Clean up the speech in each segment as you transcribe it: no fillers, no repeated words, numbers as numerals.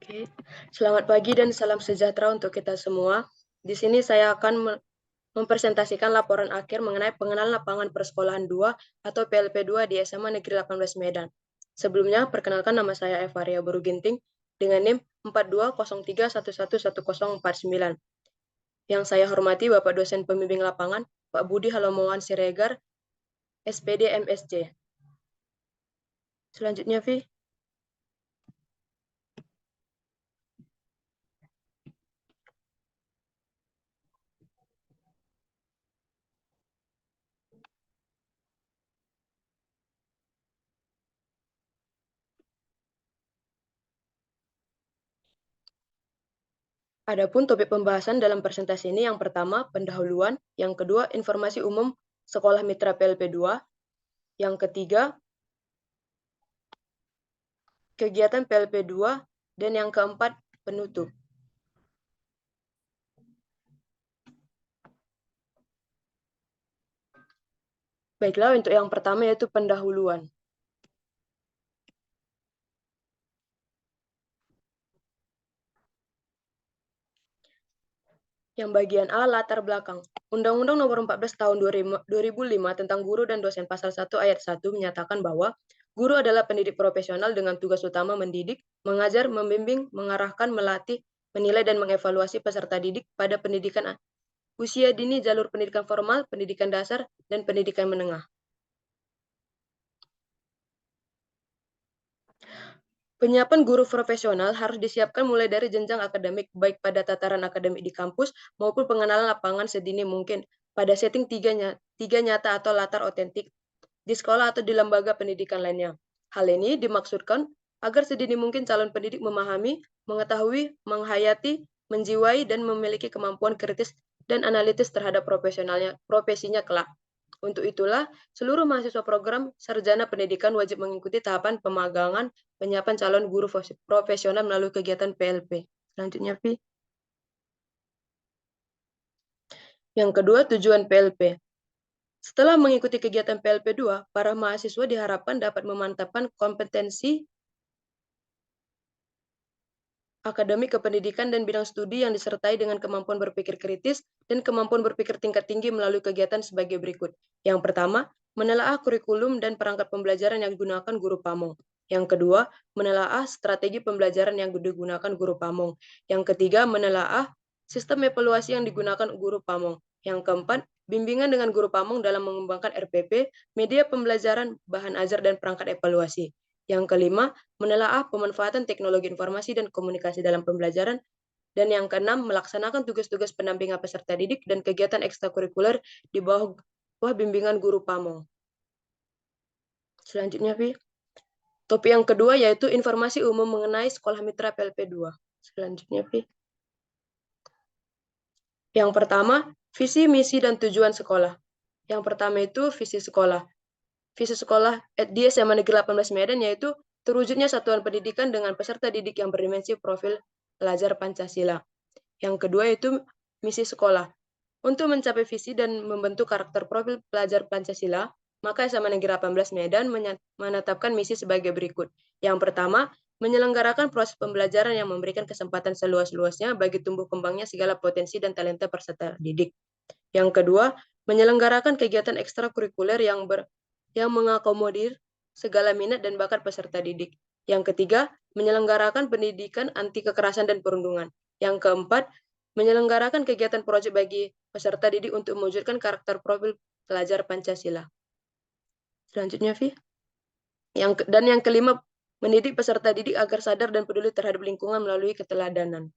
Oke, selamat pagi dan salam sejahtera untuk kita semua. Di sini saya akan mempresentasikan laporan akhir mengenai pengenalan lapangan persekolahan 2 atau PLP 2 di SMA Negeri 18 Medan. Sebelumnya, perkenalkan nama saya Evaria Boruginting dengan NIM 4203111049. Yang saya hormati Bapak dosen pembimbing lapangan, Pak Budi Halomoan Siregar, SPD MSc. Selanjutnya, Vi. Adapun topik pembahasan dalam presentasi ini yang pertama, pendahuluan, yang kedua, informasi umum Sekolah Mitra PLP 2, yang ketiga, kegiatan PLP 2, dan yang keempat, penutup. Baiklah, untuk yang pertama yaitu pendahuluan. Yang bagian A, latar belakang. Undang-Undang Nomor 14 Tahun 2005 tentang Guru dan Dosen Pasal 1 Ayat 1 menyatakan bahwa guru adalah pendidik profesional dengan tugas utama mendidik, mengajar, membimbing, mengarahkan, melatih, menilai, dan mengevaluasi peserta didik pada pendidikan usia dini, jalur pendidikan formal, pendidikan dasar, dan pendidikan menengah. Penyiapan guru profesional harus disiapkan mulai dari jenjang akademik, baik pada tataran akademik di kampus maupun pengenalan lapangan sedini mungkin pada setting tiga nyata atau latar otentik di sekolah atau di lembaga pendidikan lainnya. Hal ini dimaksudkan agar sedini mungkin calon pendidik memahami, mengetahui, menghayati, menjiwai, dan memiliki kemampuan kritis dan analitis terhadap profesinya kelak. Untuk itulah, seluruh mahasiswa program sarjana pendidikan wajib mengikuti tahapan pemagangan penyiapan calon guru profesional melalui kegiatan PLP. Selanjutnya, Vi. Yang kedua, tujuan PLP. Setelah mengikuti kegiatan PLP 2, para mahasiswa diharapkan dapat memantapkan kompetensi akademik kependidikan dan bidang studi yang disertai dengan kemampuan berpikir kritis dan kemampuan berpikir tingkat tinggi melalui kegiatan sebagai berikut. Yang pertama, menelaah kurikulum dan perangkat pembelajaran yang digunakan guru pamong. Yang kedua, menelaah strategi pembelajaran yang digunakan guru pamong. Yang ketiga, menelaah sistem evaluasi yang digunakan guru pamong. Yang keempat, bimbingan dengan guru pamong dalam mengembangkan RPP, media pembelajaran, bahan ajar, dan perangkat evaluasi. Yang kelima, menelaah pemanfaatan teknologi informasi dan komunikasi dalam pembelajaran. Dan yang keenam, melaksanakan tugas-tugas pendampingan peserta didik dan kegiatan ekstrakurikuler di bawah bimbingan guru pamong. Selanjutnya, Vi. Topik yang kedua yaitu informasi umum mengenai Sekolah Mitra PLP 2. Selanjutnya, Vi. Yang pertama, visi, misi, dan tujuan sekolah. Yang pertama itu visi sekolah. Visi sekolah di SMA Negeri 18 Medan yaitu terwujudnya satuan pendidikan dengan peserta didik yang berdimensi profil pelajar Pancasila. Yang kedua yaitu misi sekolah. Untuk mencapai visi dan membentuk karakter profil pelajar Pancasila, maka SMA Negeri 18 Medan menetapkan misi sebagai berikut. Yang pertama, menyelenggarakan proses pembelajaran yang memberikan kesempatan seluas-luasnya bagi tumbuh kembangnya segala potensi dan talenta peserta didik. Yang kedua, menyelenggarakan kegiatan ekstrakurikuler yang mengakomodir segala minat dan bakat peserta didik. Yang ketiga, menyelenggarakan pendidikan anti kekerasan dan perundungan. Yang keempat, menyelenggarakan kegiatan proyek bagi peserta didik untuk mewujudkan karakter profil pelajar Pancasila. Selanjutnya, Vi. Yang kelima, mendidik peserta didik agar sadar dan peduli terhadap lingkungan melalui keteladanan.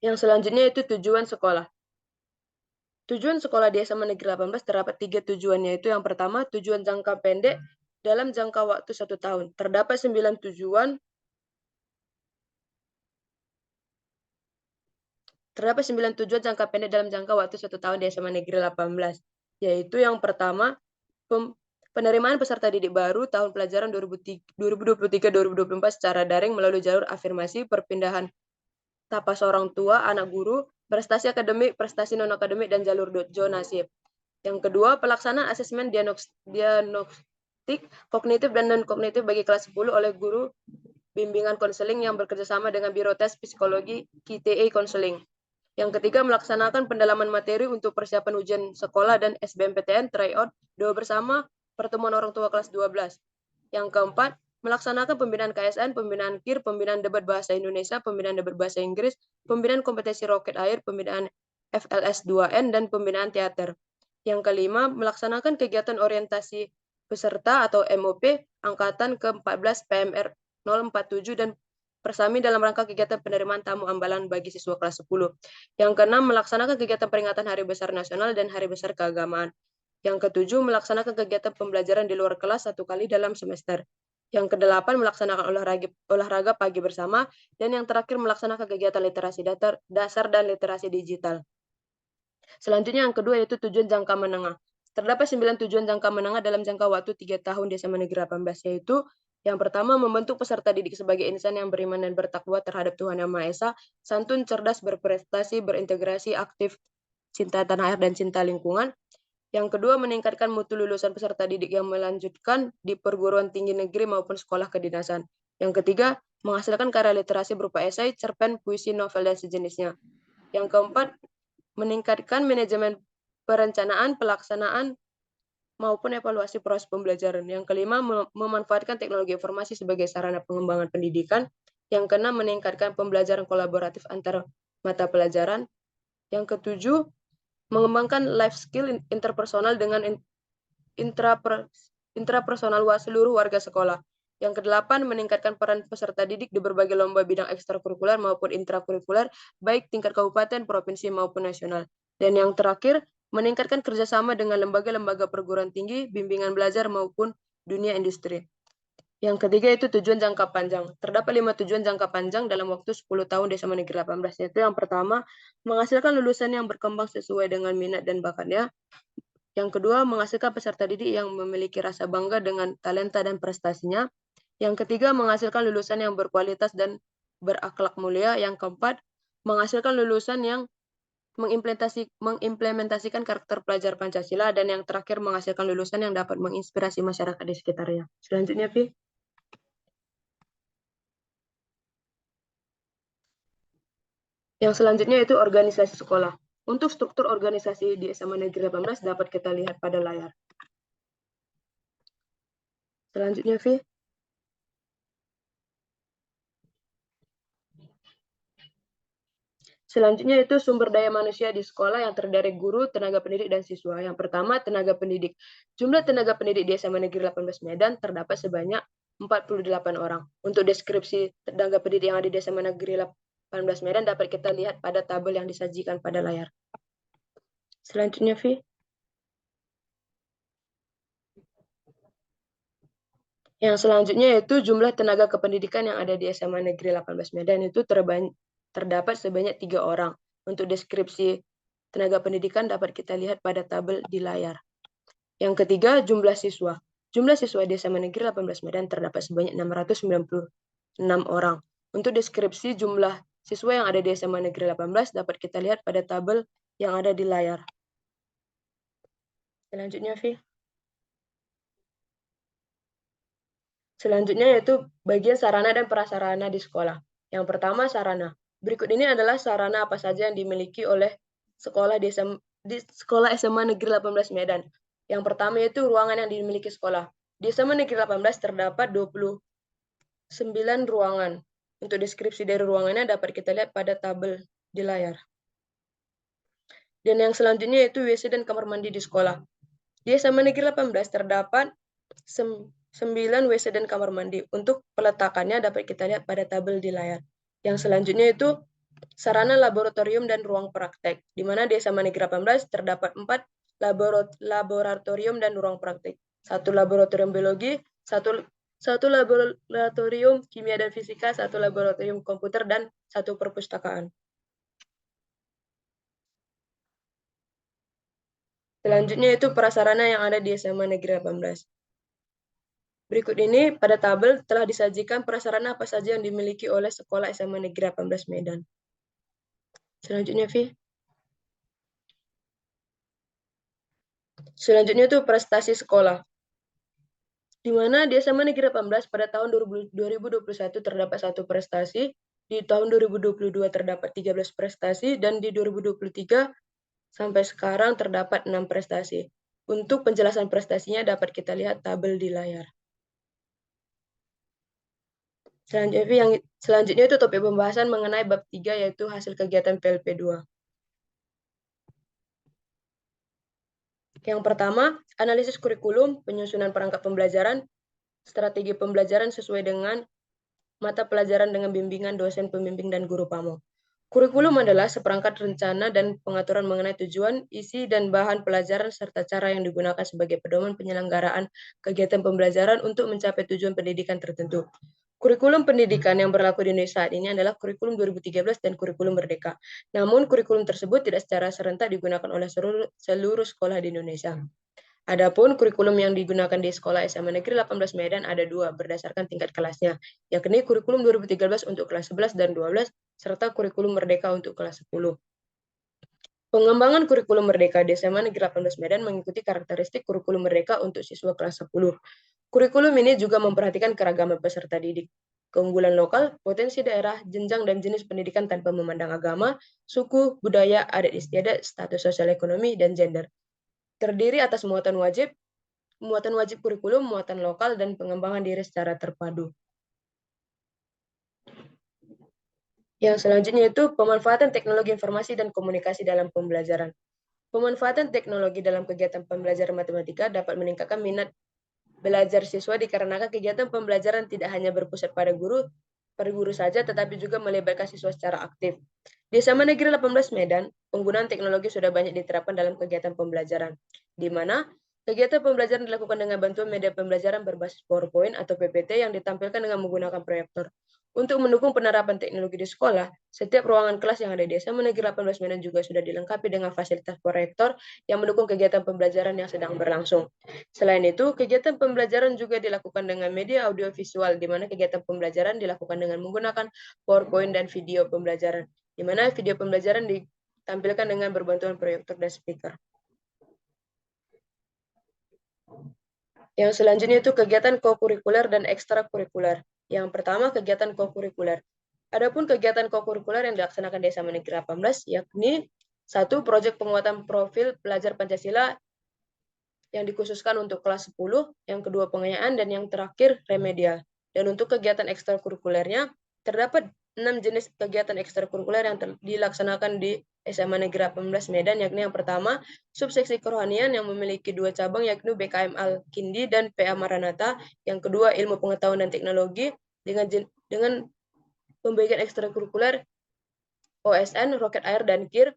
Yang selanjutnya itu tujuan sekolah. Tujuan sekolah di SMA Negeri 18 terdapat 3 tujuan, yaitu yang pertama, tujuan jangka pendek dalam jangka waktu 1 tahun. Terdapat 9 tujuan. Terdapat 9 tujuan jangka pendek dalam jangka waktu 1 tahun di SMA Negeri 18, yaitu yang pertama, penerimaan peserta didik baru tahun pelajaran 2023-2024 secara daring melalui jalur afirmasi, perpindahan tapas orang tua, anak guru, prestasi akademik, prestasi non-akademik, dan jalur zonasi. Yang kedua, pelaksanaan asesmen kognitif dan non-kognitif bagi kelas 10 oleh guru bimbingan konseling yang bekerjasama dengan Biro Tes Psikologi KTA Konseling. Yang ketiga, melaksanakan pendalaman materi untuk persiapan ujian sekolah dan SBMPTN tryout 2 bersama pertemuan orang tua kelas 12. Yang keempat, melaksanakan pembinaan KSN, pembinaan KIR, pembinaan debat bahasa Indonesia, pembinaan debat bahasa Inggris, pembinaan kompetensi roket air, pembinaan FLS 2N, dan pembinaan teater. Yang kelima, melaksanakan kegiatan orientasi peserta atau MOP Angkatan ke-14 PMR 047 dan Persami dalam rangka kegiatan penerimaan tamu ambalan bagi siswa kelas 10. Yang keenam, melaksanakan kegiatan peringatan Hari Besar Nasional dan Hari Besar Keagamaan. Yang ketujuh, melaksanakan kegiatan pembelajaran di luar kelas 1 kali dalam semester. Yang kedelapan, melaksanakan olahraga pagi bersama. Dan yang terakhir, melaksanakan kegiatan literasi dasar dan literasi digital. Selanjutnya yang kedua yaitu tujuan jangka menengah. Terdapat 9 tujuan jangka menengah dalam jangka waktu 3 tahun di SMA Negeri 18, yaitu yang pertama, membentuk peserta didik sebagai insan yang beriman dan bertakwa terhadap Tuhan Yang Maha Esa, santun, cerdas, berprestasi, berintegrasi, aktif, cinta tanah air, dan cinta lingkungan. Yang kedua, meningkatkan mutu lulusan peserta didik yang melanjutkan di perguruan tinggi negeri maupun sekolah kedinasan. Yang ketiga, menghasilkan karya literasi berupa esai, cerpen, puisi, novel, dan sejenisnya. Yang keempat, meningkatkan manajemen perencanaan, pelaksanaan, maupun evaluasi proses pembelajaran. Yang kelima, memanfaatkan teknologi informasi sebagai sarana pengembangan pendidikan. Yang keenam, meningkatkan pembelajaran kolaboratif antar mata pelajaran. Yang ketujuh, mengembangkan life skill interpersonal dengan intrapersonal seluruh warga sekolah. Yang kedelapan, meningkatkan peran peserta didik di berbagai lomba bidang ekstrakurikuler maupun intrakurikuler, baik tingkat kabupaten, provinsi, maupun nasional. Dan yang terakhir, meningkatkan kerjasama dengan lembaga-lembaga perguruan tinggi, bimbingan belajar, maupun dunia industri. Yang ketiga itu tujuan jangka panjang. Terdapat 5 tujuan jangka panjang dalam waktu 10 tahun di SMA Negeri 18, yaitu yang pertama, menghasilkan lulusan yang berkembang sesuai dengan minat dan bakatnya. Yang kedua, menghasilkan peserta didik yang memiliki rasa bangga dengan talenta dan prestasinya. Yang ketiga, menghasilkan lulusan yang berkualitas dan berakhlak mulia. Yang keempat, menghasilkan lulusan yang mengimplementasikan karakter pelajar Pancasila. Dan yang terakhir, menghasilkan lulusan yang dapat menginspirasi masyarakat di sekitarnya. Selanjutnya, Pi. Yang selanjutnya itu organisasi sekolah. Untuk struktur organisasi di SMA Negeri 18 dapat kita lihat pada layar. Selanjutnya, Vi. Selanjutnya itu sumber daya manusia di sekolah yang terdiri dari guru, tenaga pendidik, dan siswa. Yang pertama, tenaga pendidik. Jumlah tenaga pendidik di SMA Negeri 18 Medan terdapat sebanyak 48 orang. Untuk deskripsi tenaga pendidik yang ada di SMA Negeri 18 Medan dapat kita lihat pada tabel yang disajikan pada layar. Selanjutnya, Vi. Yang selanjutnya yaitu jumlah tenaga kependidikan yang ada di SMA Negeri 18 Medan itu terdapat sebanyak 3 orang. Untuk deskripsi tenaga pendidikan dapat kita lihat pada tabel di layar. Yang ketiga, jumlah siswa. Jumlah siswa di SMA Negeri 18 Medan terdapat sebanyak 696 orang. Untuk deskripsi jumlah siswa yang ada di SMA Negeri 18 dapat kita lihat pada tabel yang ada di layar. Selanjutnya, Vi. Selanjutnya yaitu bagian sarana dan prasarana di sekolah. Yang pertama, sarana. Berikut ini adalah sarana apa saja yang dimiliki oleh sekolah di sekolah SMA Negeri 18 Medan. Yang pertama yaitu ruangan yang dimiliki sekolah. Di SMA Negeri 18 terdapat 29 ruangan. Untuk deskripsi dari ruangannya dapat kita lihat pada tabel di layar. Dan yang selanjutnya yaitu WC dan kamar mandi di sekolah. Di SMA Negeri 18 terdapat 9 WC dan kamar mandi. Untuk peletakannya dapat kita lihat pada tabel di layar. Yang selanjutnya itu sarana laboratorium dan ruang praktek, di mana di SMA Negeri 18 terdapat 4 laboratorium dan ruang praktek. 1 laboratorium biologi, 1 laboratorium kimia dan fisika, 1 laboratorium komputer, dan 1 perpustakaan. Selanjutnya itu prasarana yang ada di SMA Negeri 18. Berikut ini pada tabel telah disajikan prasarana apa saja yang dimiliki oleh sekolah SMA Negeri 18 Medan. Selanjutnya, Vi. Selanjutnya itu prestasi sekolah. di mana di SMA Negeri 18 pada tahun 2021 terdapat 1 prestasi, di tahun 2022 terdapat 13 prestasi, dan di 2023 sampai sekarang terdapat 6 prestasi. Untuk penjelasan prestasinya dapat kita lihat tabel di layar. Selanjutnya itu topik pembahasan mengenai bab 3 yaitu hasil kegiatan PLP 2. Yang pertama, analisis kurikulum, penyusunan perangkat pembelajaran, strategi pembelajaran sesuai dengan mata pelajaran dengan bimbingan dosen pembimbing dan guru pamong. Kurikulum adalah seperangkat rencana dan pengaturan mengenai tujuan, isi, dan bahan pelajaran serta cara yang digunakan sebagai pedoman penyelenggaraan kegiatan pembelajaran untuk mencapai tujuan pendidikan tertentu. Kurikulum pendidikan yang berlaku di Indonesia saat ini adalah kurikulum 2013 dan kurikulum Merdeka. Namun, kurikulum tersebut tidak secara serentak digunakan oleh seluruh sekolah di Indonesia. Adapun kurikulum yang digunakan di sekolah SMA Negeri 18 Medan ada 2 berdasarkan tingkat kelasnya, yakni kurikulum 2013 untuk kelas 11 dan 12, serta kurikulum Merdeka untuk kelas 10. Pengembangan kurikulum Merdeka di SMA Negeri 18 Medan mengikuti karakteristik kurikulum Merdeka untuk siswa kelas 10. Kurikulum ini juga memperhatikan keragaman peserta didik, keunggulan lokal, potensi daerah, jenjang dan jenis pendidikan tanpa memandang agama, suku, budaya, adat istiadat, status sosial ekonomi, dan gender. Terdiri atas muatan wajib kurikulum, muatan lokal, dan pengembangan diri secara terpadu. Yang selanjutnya itu pemanfaatan teknologi informasi dan komunikasi dalam pembelajaran. Pemanfaatan teknologi dalam kegiatan pembelajaran matematika dapat meningkatkan minat belajar siswa dikarenakan kegiatan pembelajaran tidak hanya berpusat pada guru saja, tetapi juga melibatkan siswa secara aktif. Di SMA Negeri 18 Medan, penggunaan teknologi sudah banyak diterapkan dalam kegiatan pembelajaran, di mana kegiatan pembelajaran dilakukan dengan bantuan media pembelajaran berbasis PowerPoint atau PPT yang ditampilkan dengan menggunakan proyektor. Untuk mendukung penerapan teknologi di sekolah, setiap ruangan kelas yang ada di SMA Negeri 18 Medan juga sudah dilengkapi dengan fasilitas proyektor yang mendukung kegiatan pembelajaran yang sedang berlangsung. Selain itu, kegiatan pembelajaran juga dilakukan dengan media audiovisual, di mana kegiatan pembelajaran dilakukan dengan menggunakan PowerPoint dan video pembelajaran, di mana video pembelajaran ditampilkan dengan berbantuan proyektor dan speaker. Yang selanjutnya itu kegiatan kokurikuler dan ekstrakurikuler. Yang pertama, kegiatan kokurikuler. Adapun kegiatan kokurikuler yang dilaksanakan di SMA Negeri 18, yakni 1. Proyek penguatan profil pelajar Pancasila yang dikhususkan untuk kelas 10, yang kedua pengayaan, dan yang terakhir remedial. Dan untuk kegiatan ekstrakurikulernya, terdapat 6 jenis kegiatan ekstrakurikuler yang dilaksanakan di SMA Negeri 18 Medan, yakni yang pertama, subseksi kerohanian yang memiliki 2 cabang, yakni BKM Al-Kindi dan PA Maranatha. Yang kedua, ilmu pengetahuan dan teknologi dengan pembagian ekstrakurikuler OSN, roket air, dan KIR.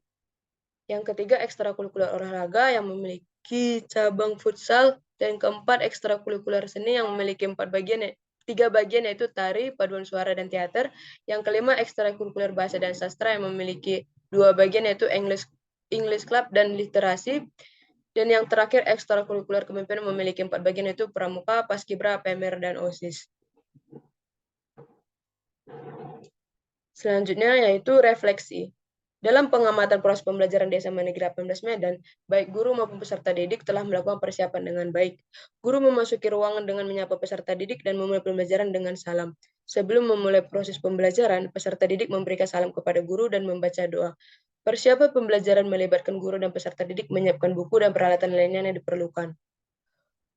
Yang ketiga, ekstrakurikuler olahraga yang memiliki cabang futsal. Dan keempat, ekstrakurikuler seni yang memiliki 3 bagian, yaitu tari, paduan suara, dan teater. Yang kelima, ekstrakurikuler bahasa dan sastra yang memiliki 2 bagian, yaitu English Club dan literasi. Dan yang terakhir, ekstrakurikuler kepemimpinan memiliki 4 bagian, yaitu pramuka, paskibra, PMR, dan OSIS. Selanjutnya yaitu refleksi. Dalam pengamatan proses pembelajaran di SMA Negeri 18 Medan, baik guru maupun peserta didik telah melakukan persiapan dengan baik. Guru memasuki ruangan dengan menyapa peserta didik dan memulai pembelajaran dengan salam. Sebelum memulai proses pembelajaran, peserta didik memberikan salam kepada guru dan membaca doa. Persiapan pembelajaran melibatkan guru dan peserta didik menyiapkan buku dan peralatan lainnya yang diperlukan.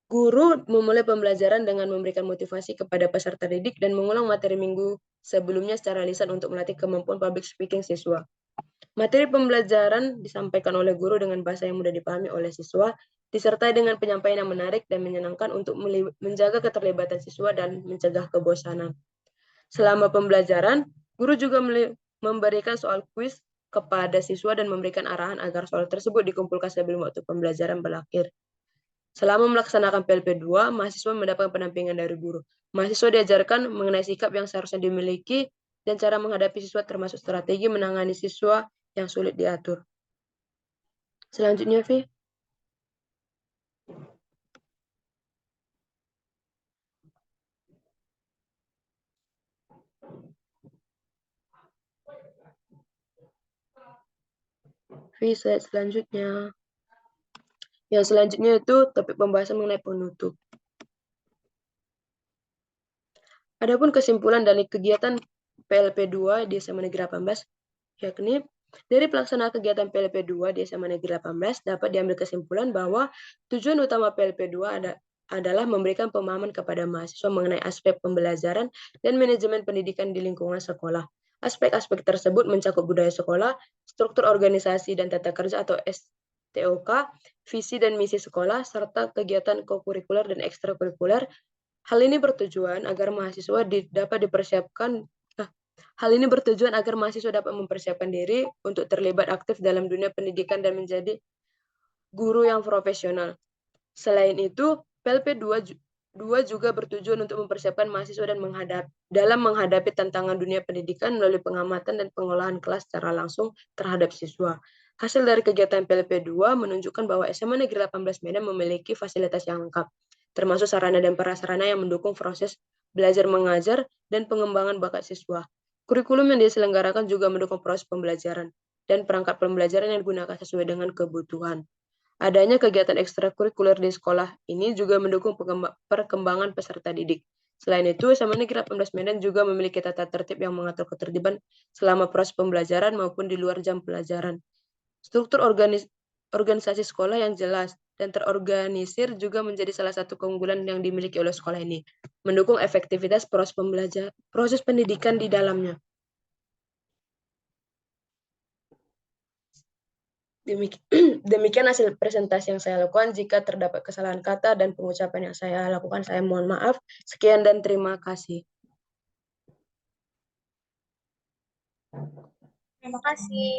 Guru memulai pembelajaran dengan memberikan motivasi kepada peserta didik dan mengulang materi minggu sebelumnya secara lisan untuk melatih kemampuan public speaking siswa. Materi pembelajaran disampaikan oleh guru dengan bahasa yang mudah dipahami oleh siswa, disertai dengan penyampaian yang menarik dan menyenangkan untuk menjaga keterlibatan siswa dan mencegah kebosanan. Selama pembelajaran, guru juga memberikan soal kuis kepada siswa dan memberikan arahan agar soal tersebut dikumpulkan sebelum waktu pembelajaran berakhir. Selama melaksanakan PLP2, mahasiswa mendapatkan pendampingan dari guru. Mahasiswa diajarkan mengenai sikap yang seharusnya dimiliki dan cara menghadapi siswa termasuk strategi menangani siswa yang sulit diatur. Selanjutnya, Vi. Vi, slide selanjutnya. Yang selanjutnya itu topik pembahasan mengenai penutup. Adapun kesimpulan dari kegiatan PLP 2 di SMA Negeri 18, yakni dari pelaksanaan kegiatan PLP 2 di SMA Negeri 18 dapat diambil kesimpulan bahwa tujuan utama PLP 2 adalah memberikan pemahaman kepada mahasiswa mengenai aspek pembelajaran dan manajemen pendidikan di lingkungan sekolah. Aspek-aspek tersebut mencakup budaya sekolah, struktur organisasi dan tata kerja atau STOK, visi dan misi sekolah, serta kegiatan kokurikuler dan ekstrakurikuler. Hal ini bertujuan agar mahasiswa dapat dipersiapkan Hal ini bertujuan agar mahasiswa dapat mempersiapkan diri untuk terlibat aktif dalam dunia pendidikan dan menjadi guru yang profesional. Selain itu, PLP 2 juga bertujuan untuk mempersiapkan mahasiswa dalam menghadapi tantangan dunia pendidikan melalui pengamatan dan pengolahan kelas secara langsung terhadap siswa. Hasil dari kegiatan PLP 2 menunjukkan bahwa SMA Negeri 18 Medan memiliki fasilitas yang lengkap, termasuk sarana dan prasarana yang mendukung proses belajar mengajar dan pengembangan bakat siswa. Kurikulum yang diselenggarakan juga mendukung proses pembelajaran dan perangkat pembelajaran yang digunakan sesuai dengan kebutuhan. Adanya kegiatan ekstrakurikuler di sekolah ini juga mendukung perkembangan peserta didik. Selain itu, SMA Negeri 18 Medan juga memiliki tata tertib yang mengatur ketertiban selama proses pembelajaran maupun di luar jam pelajaran. Struktur organisasi sekolah yang jelas dan terorganisir juga menjadi salah satu keunggulan yang dimiliki oleh sekolah ini, mendukung efektivitas proses pendidikan di dalamnya. Demikian hasil presentasi yang saya lakukan. Jika terdapat kesalahan kata dan pengucapan yang saya lakukan, saya mohon maaf. Sekian dan terima kasih. Terima kasih.